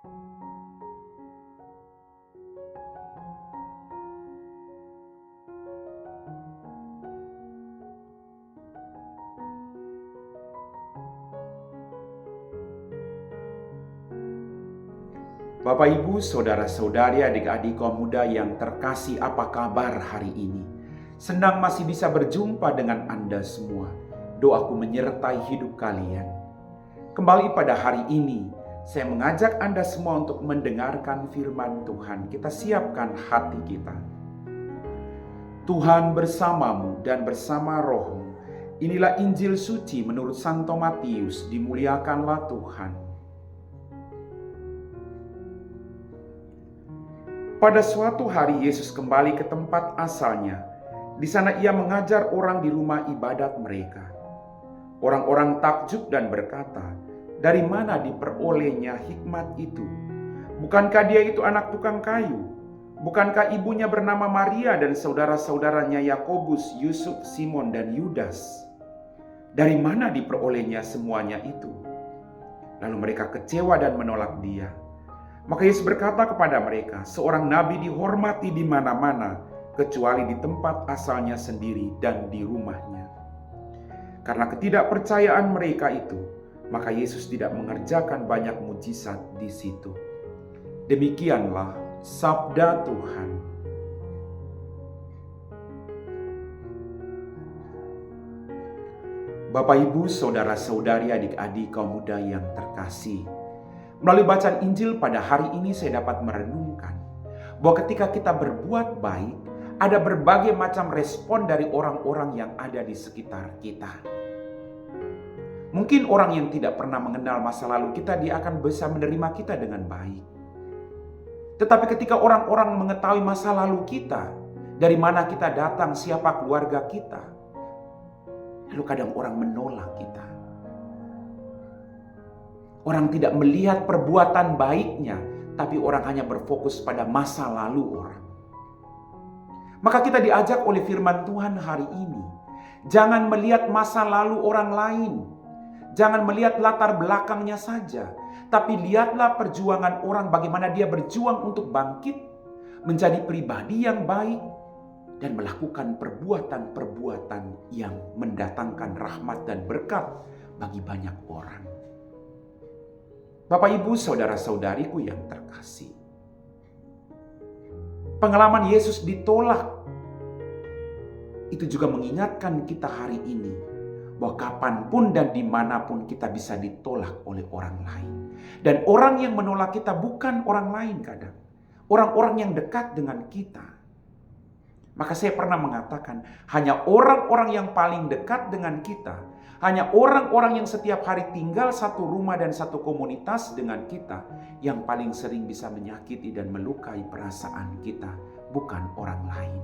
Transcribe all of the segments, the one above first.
Bapak, Ibu, saudara-saudari, adik-adik kaum muda yang terkasih, apa kabar hari ini? Senang masih bisa berjumpa dengan Anda semua. Doaku menyertai hidup kalian. Kembali pada hari ini, saya mengajak Anda semua untuk mendengarkan firman Tuhan. Kita siapkan hati kita. Tuhan bersamamu dan bersama rohmu. Inilah Injil suci menurut Santo Matius. Dimuliakanlah Tuhan. Pada suatu hari Yesus kembali ke tempat asalnya. Di sana ia mengajar orang di rumah ibadat mereka. Orang-orang takjub dan berkata, "Dari mana diperolehnya hikmat itu? Bukankah dia itu anak tukang kayu? Bukankah ibunya bernama Maria dan saudara-saudaranya Yakobus, Yusuf, Simon, dan Yudas? Dari mana diperolehnya semuanya itu?" Lalu mereka kecewa dan menolak dia. Maka Yesus berkata kepada mereka, "Seorang nabi dihormati di mana-mana, kecuali di tempat asalnya sendiri dan di rumahnya." Karena ketidakpercayaan mereka itu, maka Yesus tidak mengerjakan banyak mujizat di situ. Demikianlah sabda Tuhan. Bapak, Ibu, saudara-saudari, adik-adik kaum muda yang terkasih, melalui bacaan Injil pada hari ini saya dapat merenungkan bahwa ketika kita berbuat baik, ada berbagai macam respon dari orang-orang yang ada di sekitar kita. Mungkin orang yang tidak pernah mengenal masa lalu kita, dia akan bisa menerima kita dengan baik. Tetapi ketika orang-orang mengetahui masa lalu kita, dari mana kita datang, siapa keluarga kita, lalu kadang orang menolak kita. Orang tidak melihat perbuatan baiknya, tapi orang hanya berfokus pada masa lalu orang. Maka kita diajak oleh firman Tuhan hari ini, jangan melihat masa lalu orang lain. Jangan melihat latar belakangnya saja, tapi lihatlah perjuangan orang, bagaimana dia berjuang untuk bangkit, menjadi pribadi yang baik, dan melakukan perbuatan-perbuatan yang mendatangkan rahmat dan berkat bagi banyak orang. Bapak, Ibu, saudara-saudariku yang terkasih, pengalaman Yesus ditolak itu juga mengingatkan kita hari ini bahwa kapanpun dan dimanapun kita bisa ditolak oleh orang lain. Dan orang yang menolak kita bukan orang lain kadang, orang-orang yang dekat dengan kita. Maka saya pernah mengatakan, hanya orang-orang yang paling dekat dengan kita, hanya orang-orang yang setiap hari tinggal satu rumah dan satu komunitas dengan kita, yang paling sering bisa menyakiti dan melukai perasaan kita, bukan orang lain.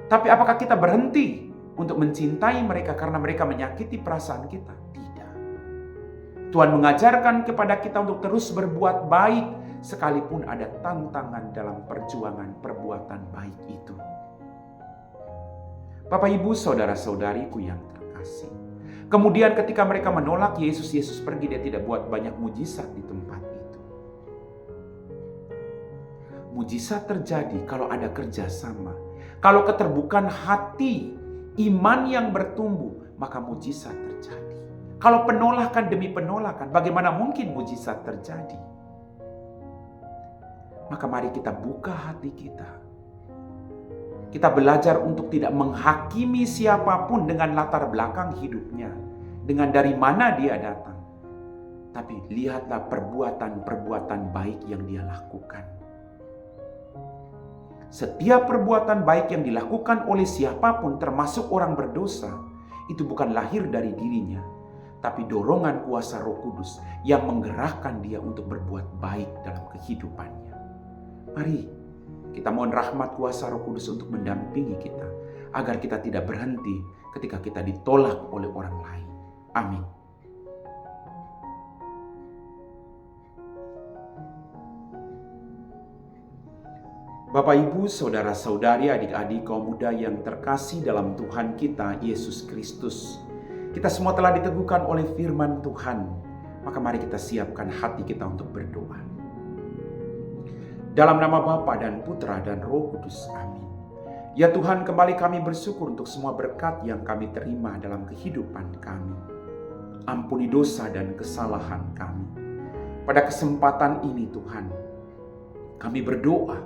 Tapi apakah kita berhenti untuk mencintai mereka karena mereka menyakiti perasaan kita? Tidak. Tuhan mengajarkan kepada kita untuk terus berbuat baik, sekalipun ada tantangan dalam perjuangan perbuatan baik itu. Bapak, Ibu, saudara-saudariku yang terkasih, kemudian ketika mereka menolak Yesus, Yesus pergi, dia tidak buat banyak mujizat di tempat itu. Mujizat terjadi kalau ada kerjasama, kalau keterbukaan hati, iman yang bertumbuh, maka mujizat terjadi. Kalau penolakan demi penolakan, bagaimana mungkin mujizat terjadi? Maka mari kita buka hati kita. Kita belajar untuk tidak menghakimi siapapun dengan latar belakang hidupnya, dengan dari mana dia datang. Tapi lihatlah perbuatan-perbuatan baik yang dia lakukan. Setiap perbuatan baik yang dilakukan oleh siapapun, termasuk orang berdosa, itu bukan lahir dari dirinya, tapi dorongan kuasa Roh Kudus yang menggerakkan dia untuk berbuat baik dalam kehidupannya. Mari kita mohon rahmat kuasa Roh Kudus untuk mendampingi kita, agar kita tidak berhenti ketika kita ditolak oleh orang lain. Amin. Bapak, Ibu, saudara-saudari, adik-adik kaum muda yang terkasih dalam Tuhan kita Yesus Kristus, kita semua telah diteguhkan oleh firman Tuhan Maka mari kita siapkan hati kita untuk berdoa. Dalam nama Bapa dan Putra dan Roh Kudus, amin. Ya Tuhan, kembali kami bersyukur untuk semua berkat yang kami terima dalam kehidupan kami. Ampuni dosa dan kesalahan kami. Pada kesempatan ini Tuhan, kami berdoa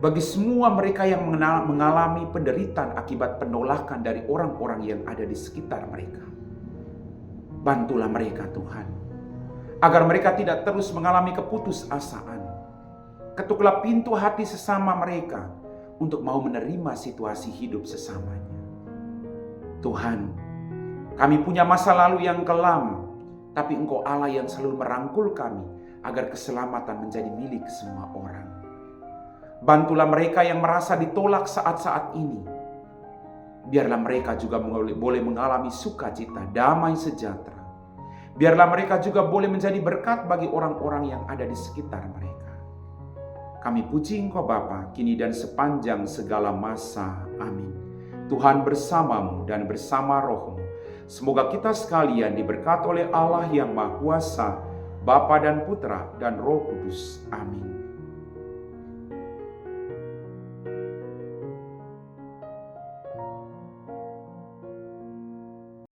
bagi semua mereka yang mengalami penderitaan akibat penolakan dari orang-orang yang ada di sekitar mereka. Bantulah mereka Tuhan, agar mereka tidak terus mengalami keputusasaan. Ketuklah pintu hati sesama mereka untuk mau menerima situasi hidup sesamanya. Tuhan, kami punya masa lalu yang kelam, tapi Engkau Allah yang selalu merangkul kami agar keselamatan menjadi milik semua orang. Bantulah mereka yang merasa ditolak saat-saat ini. Biarlah mereka juga boleh mengalami sukacita, damai sejahtera. Biarlah mereka juga boleh menjadi berkat bagi orang-orang yang ada di sekitar mereka. Kami puji Engkau Bapa, kini dan sepanjang segala masa. Amin. Tuhan bersamamu dan bersama rohmu. Semoga kita sekalian diberkati oleh Allah yang Maha Kuasa, Bapa dan Putra dan Roh Kudus. Amin.